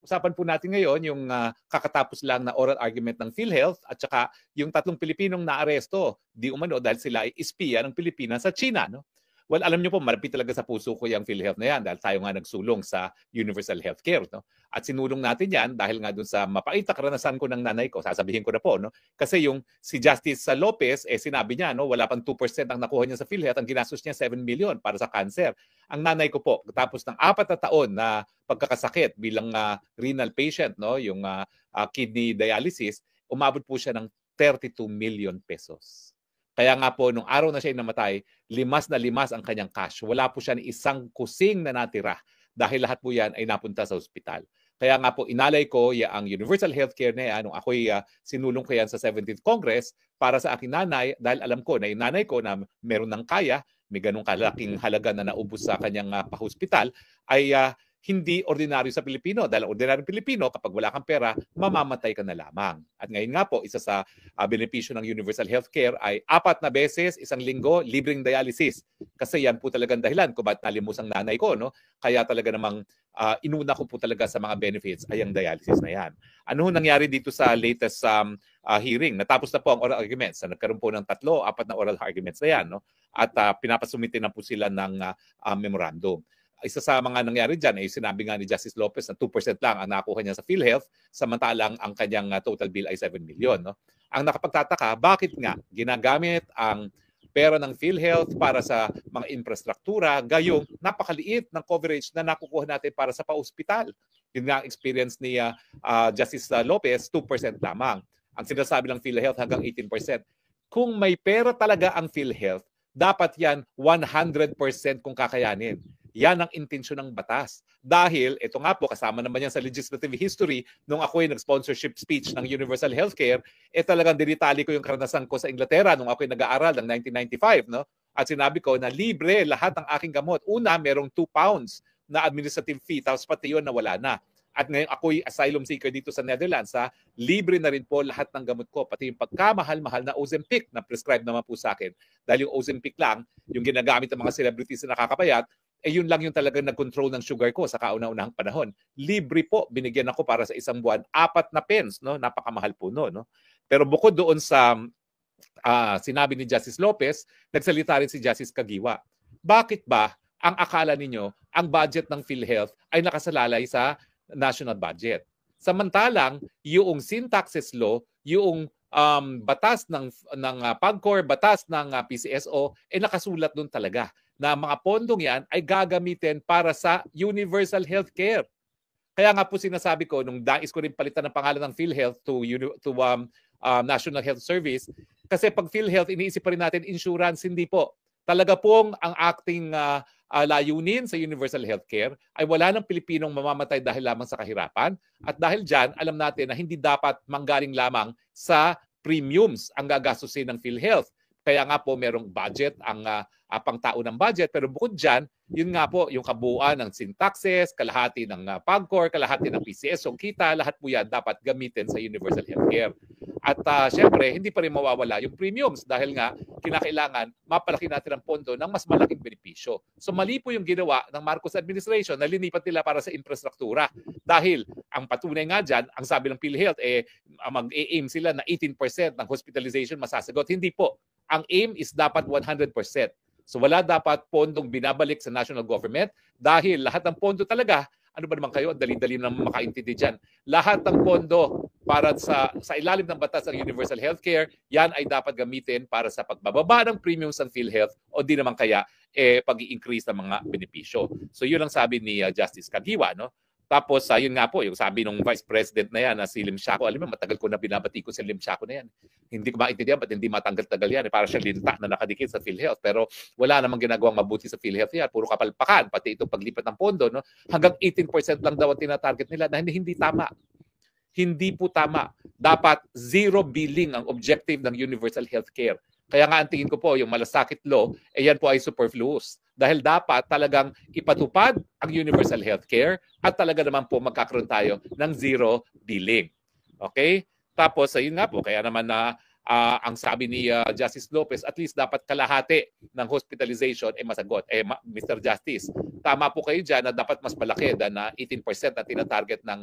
usapan po natin ngayon yung kakatapos lang na oral argument ng PhilHealth at saka yung 3 Pilipinong naaresto di umano dahil sila ay espiya ng Pilipinas sa China. No? Well, alam niyo po, malapit talaga sa puso ko yung PhilHealth na yan dahil tayo nga nagsulong sa universal healthcare. No? At sinulong natin yan dahil nga dun sa mapait na karanasan ko ng nanay ko, sasabihin ko na po, no? Kasi yung si Justice Lopez, sinabi niya, no, wala pang 2% ang nakuha niya sa PhilHealth, ang ginastos niya 7 million para sa cancer. Ang nanay ko po, tapos ng 4 na taon na pagkakasakit bilang renal patient, no, yung kidney dialysis, umabot po siya ng 32 million pesos. Kaya nga po, nung araw na siya namatay, limas na limas ang kanyang cash. Wala po siya ni isang kusing na natira dahil lahat po yan ay napunta sa ospital. Kaya nga po, inalay ko ang universal healthcare na yan nung ako'y sinulong ko yan sa 17th Congress para sa aking nanay dahil alam ko na yung nanay ko na meron ng kaya, may ganong kalaking halaga na naubos sa kanyang pa-hospital, ay hindi ordinaryo sa Pilipino. Dahil ordinaryong Pilipino, kapag wala kang pera, mamamatay ka na lamang. At ngayon nga po, isa sa benepisyo ng universal healthcare ay 4 na beses, isang linggo, libreng dialysis. Kasi yan po talagang dahilan kung ba't nalimos ang nanay ko. No? Kaya talaga namang inuna ko po talaga sa mga benefits ay ang dialysis na yan. Ano nangyari dito sa latest hearing? Natapos na po ang oral arguments. Nagkaroon po ng 3, 4 na oral arguments na yan. No? At pinapasumite na po sila ng memorandum. Isa sa mga nangyari dyan ay sinabi nga ni Justice Lopez na 2% lang ang nakuha niya sa PhilHealth, samantalang ang kanyang total bill ay 7 million. No? Ang nakapagtataka, bakit nga ginagamit ang pera ng PhilHealth para sa mga infrastruktura, gayong napakaliit ng coverage na nakukuha natin para sa pa-ospital? Yun nga ang experience ni Justice Lopez, 2% lamang. Ang sinasabi ng PhilHealth hanggang 18%. Kung may pera talaga ang PhilHealth, dapat yan 100% kung kakayanin. Yan ang intensyon ng batas. Dahil, ito nga po, kasama naman yan sa legislative history, nung ako'y nag-sponsorship speech ng Universal Healthcare, talagang dinitali ko yung karanasan ko sa Inglaterra nung ako'y nag-aaral ng 1995. No? At sinabi ko na libre lahat ng aking gamot. Una, merong 2 pounds na administrative fee, tapos pati yun na wala na. At ngayon ako'y asylum seeker dito sa Netherlands, libre na rin po lahat ng gamot ko. Pati yung pagkamahal-mahal na Ozempic na prescribe naman po sa akin. Dahil yung Ozempic lang, yung ginagamit ng mga celebrities na nakakapayat, yun lang yung talagang nag-control ng sugar ko sa kauna-unahang panahon. Libre po, binigyan ako para sa isang buwan, 4 na pence, no? Napakamahal po no? Pero bukod doon sa sinabi ni Justice Lopez, nagsalita rin si Justice Kagiwa. Bakit ba ang akala ninyo ang budget ng PhilHealth ay nakasalalay sa national budget? Samantalang yung sin taxes law, yung batas ng PAGCOR, batas ng PCSO, nakasulat doon talaga na mga pondong yan ay gagamitin para sa universal healthcare. Kaya nga po sinasabi ko, nung dais ko rin palitan ng pangalan ng PhilHealth to National Health Service, kasi pag PhilHealth, iniisip pa rin natin insurance, hindi po. Talaga pong ang acting layunin sa universal healthcare ay wala ng Pilipinong mamamatay dahil lamang sa kahirapan. At dahil dyan, alam natin na hindi dapat manggaling lamang sa premiums ang gagastusin ng PhilHealth. Kaya nga po merong budget, ang pangtao ng budget. Pero bukod dyan, yun nga po, yung kabuuan ng sin taxes, kalahati ng PAGCOR, kalahati ng PCS, so kita, lahat po yan dapat gamitin sa universal healthcare. At syempre, hindi pa rin mawawala yung premiums dahil nga kinakailangan mapalaki natin ang pondo ng mas malaking benepisyo. So mali po yung ginawa ng Marcos administration na linipat nila para sa infrastruktura. Dahil ang patunay nga dyan, ang sabi ng PhilHealth, mag-aim sila na 18% ng hospitalization masasagot. Hindi po. Ang aim is dapat 100%. So wala dapat pondong binabalik sa national government dahil lahat ng pondo talaga, ano ba naman kayo, dali-dali na makaintindi dyan. Lahat ng pondo para sa ilalim ng batas ng universal healthcare, yan ay dapat gamitin para sa pagbababa ng premiums ng PhilHealth o di naman kaya pag-i-increase ng mga benepisyo. So yun ang sabi ni Justice Kagiwa, no? Tapos, yun nga po, yung sabi ng Vice President na yan, si Lim Siaco, alam mo, matagal ko na binabati ko si Lim Siaco na yan. Hindi ko maintindihan ba't hindi matanggal-tagal yan. Para siya linta na nakadikit sa PhilHealth. Pero wala namang ginagawang mabuti sa PhilHealth yan. Puro kapalpakan, pati itong paglipat ng pondo. No? Hanggang 18% lang daw ang tinatarget nila na hindi tama. Hindi po tama. Dapat zero billing ang objective ng universal healthcare. Kaya nga ang tingin ko po, yung malasakit law, yan po ay superfluous. Dahil dapat talagang ipatupad ang universal healthcare at talaga naman po magkakaroon tayo ng zero billing. Okay? Tapos, ayun nga po, kaya naman na ang sabi ni Justice Lopez, at least dapat kalahati ng hospitalization masagot. Mr. Justice, tama po kayo dyan na dapat mas malaki than 18% na tinatarget ng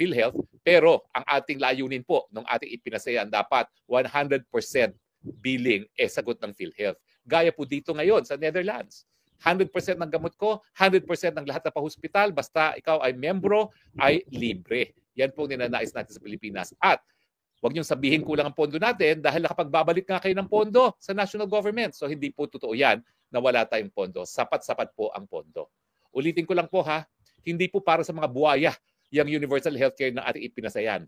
PhilHealth. Pero ang ating layunin po nung ating ipinasayan, dapat 100% billing sagot ng PhilHealth. Gaya po dito ngayon sa Netherlands. 100% ng gamot ko, 100% ng lahat na pa-hospital, basta ikaw ay membro, ay libre. Yan po ninanais natin sa Pilipinas. At huwag niyong sabihin kulang ang pondo natin dahil nakapagbabalik nga kayo ng pondo sa national government. So hindi po totoo yan na wala tayong pondo. Sapat-sapat po ang pondo. Ulitin ko lang po hindi po para sa mga buwaya yung universal healthcare na ating ipinasayan.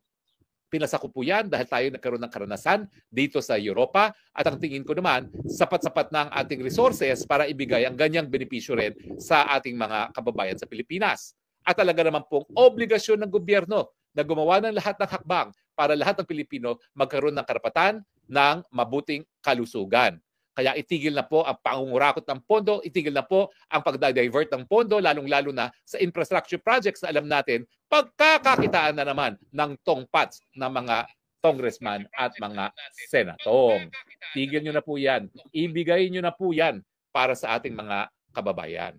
Pinasa ko po yan dahil tayo nagkaroon ng karanasan dito sa Europa at ang tingin ko naman, sapat-sapat na ang ating resources para ibigay ang ganyang benepisyo rin sa ating mga kababayan sa Pilipinas. At talaga naman pong obligasyon ng gobyerno na gumawa ng lahat ng hakbang para lahat ng Pilipino magkaroon ng karapatan ng mabuting kalusugan. Kaya itigil na po ang pangungurakot ng pondo, itigil na po ang pagdadivert ng pondo, lalong-lalo na sa infrastructure projects na alam natin, pagkakakitaan na naman ng tongpats ng mga congressman at mga senatong. Tigil nyo na po yan. Ibigay nyo na po yan para sa ating mga kababayan.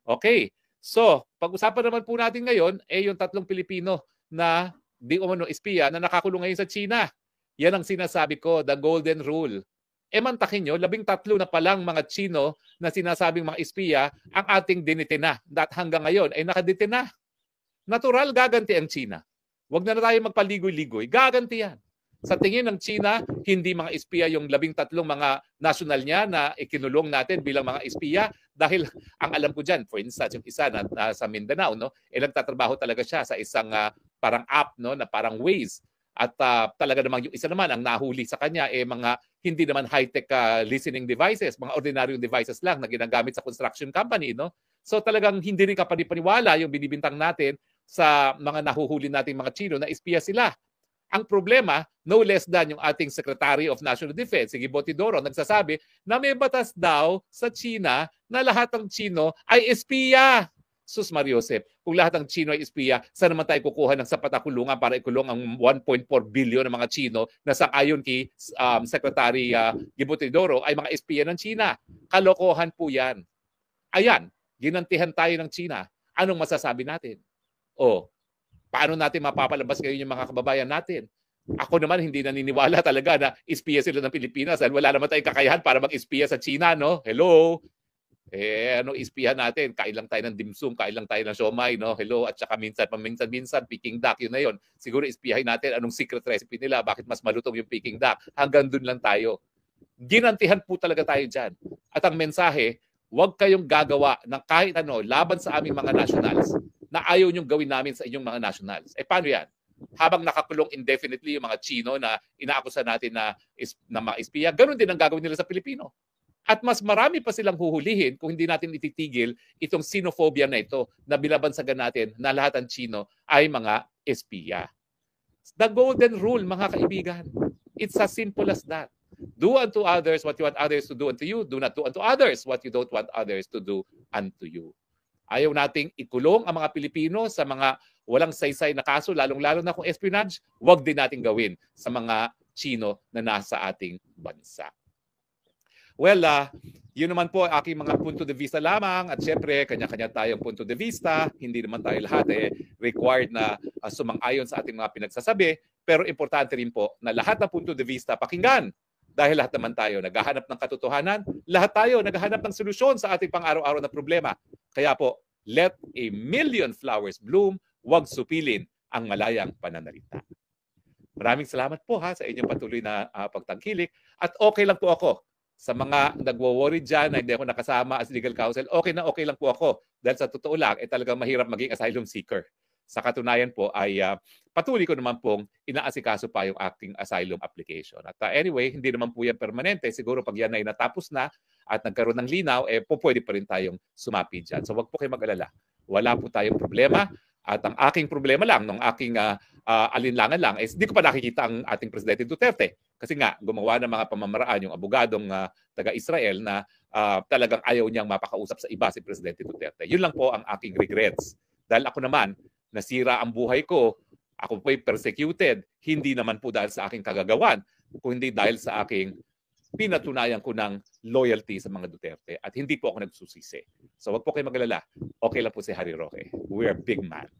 Okay, so pag-usapan naman po natin ngayon yung 3 Pilipino na di umano espiya na nakakulong ngayon sa China. Yan ang sinasabi ko, the golden rule. Mantakin nyo, 13 na palang mga Chino na sinasabing mga espiya ang ating dinitina. At hanggang ngayon ay nakaditina. Natural, gaganti ang China. Huwag na tayo magpaligoy-ligoy. Gaganti yan. Sa tingin ng China, hindi mga espiya yung 13 mga national niya na ikinulong natin bilang mga espiya dahil ang alam ko dyan, for instance, yung isa na sa Mindanao, nagtatrabaho talaga siya sa isang parang app na parang Waze. At talaga namang yung isa naman ang nahuli sa kanya mga hindi naman high-tech listening devices, mga ordinaryong devices lang na ginagamit sa construction company. So talagang hindi rin kapanipaniwala yung binibintang natin sa mga nahuhuli nating mga Chino na espiya sila. Ang problema, no less than yung ating Secretary of National Defense, si Gibo Teodoro, nagsasabi na may batas daw sa China na lahat ng Chino ay espiya. Sus Mariosep, kung lahat ng Chino ay espiya, saan naman tayo kukuha ng sapat na kulungan para ikulong ang 1.4 billion ng mga Chino na sang-ayon kay Secretary Gibo Teodoro ay mga espiya ng China? Kalokohan po yan. Ayan, ginantihan tayo ng China. Anong masasabi natin? Paano natin mapapalabas ngayon yung mga kababayan natin? Ako naman hindi naniniwala talaga na espiya sila ng Pilipinas dahil wala naman tayong kakayahan para mag-espiya sa China, no? Hello? Anong ispihan natin? Kain lang tayo ng dimsum, kain lang tayo ng siomay, no? Hello? At saka minsan, Peking duck, yun na yun. Siguro ispihahin natin anong secret recipe nila, bakit mas malutong yung Peking duck. Hanggang dun lang tayo. Ginantihan po talaga tayo dyan. At ang mensahe, huwag kayong gagawa ng kahit ano laban sa aming mga nationals na ayaw nyong gawin namin sa inyong mga nationals. Paano yan? Habang nakakulong indefinitely yung mga Chino na inaakusa natin na mga espiya, ganun din ang gagawin nila sa Pilipino. At mas marami pa silang huhulihin kung hindi natin ititigil itong xenophobia na ito na binabansagan natin na lahat ng Chino ay mga espiya. The golden rule, mga kaibigan. It's as simple as that. Do unto others what you want others to do unto you. Do not do unto others what you don't want others to do unto you. Ayaw nating ikulong ang mga Pilipino sa mga walang saysay na kaso, lalong-lalo na kung espionage, huwag din natin gawin sa mga Chino na nasa ating bansa. Well, yun naman po aking mga punto de vista lamang at syempre kanya-kanya tayong punto de vista. Hindi naman tayo lahat required na sumang-ayon sa ating mga pinagsasabi. Pero importante rin po na lahat ng punto de vista pakinggan. Dahil lahat naman tayo naghahanap ng katotohanan, lahat tayo naghahanap ng solusyon sa ating pang-araw-araw na problema. Kaya po, let a million flowers bloom, huwag supilin ang malayang pananalita. Maraming salamat po sa inyong patuloy na pagtangkilik at okay lang po ako. Sa mga nagwo-worry dyan na hindi ako nakasama as legal counsel, okay lang po ako. Dahil sa totoo lang, talagang mahirap maging asylum seeker. Sa katunayan po ay patuloy ko naman pong inaasikaso pa yung aking asylum application. At anyway, hindi naman po yan permanente. Siguro pag yan ay natapos na at nagkaroon ng linaw, pwede pa rin tayong sumapi dyan. So wag po kayo mag-alala. Wala po tayong problema. At ang aking problema lang, ng aking alinlangan lang, is hindi ko pa nakikita ang ating Presidente Duterte. Kasi nga, gumawa ng mga pamamaraan yung abogadong taga-Israel na talagang ayaw niyang mapakausap sa iba si Presidente Duterte. Yun lang po ang aking regrets. Dahil ako naman, nasira ang buhay ko Ako po'y persecuted, hindi naman po dahil sa aking kagagawan, kundi dahil sa aking pinatunayan ko ng loyalty sa mga Duterte at hindi po ako nagsusisi. So wag po kayo magalala. Okay lang po si Harry Roque. We're a big man.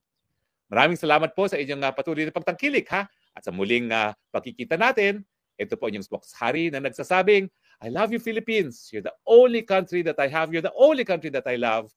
Maraming salamat po sa inyong patuloy na pagtangkilik ha. At sa muling pagkikita natin, ito po inyong Box Harry na nagsasabing, I love you Philippines. You're the only country that I have. You're the only country that I love.